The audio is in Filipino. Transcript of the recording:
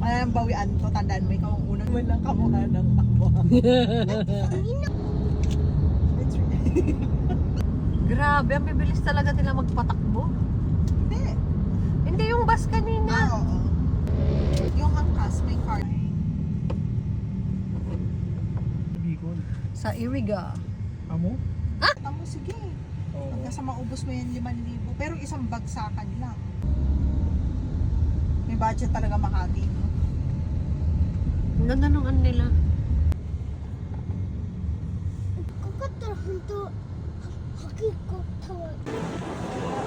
Ang bawian ko, tandaan mo, ikaw ang unang walang kamukha ng ama. Grabe, ang bibilis talaga nila magpatakbo. Hindi. Hindi yung bus kanina. Oo. Yung angkas, may car. Bicol. Sa Iriga. Amo? Tamo, sige. Oo. Hanggang sa maubos mo yan 5,000. Pero isang bagsakan lang. May budget talaga Makati, no? Ang ganda ng ano nila.ここから本当、はっきりこう、タワー。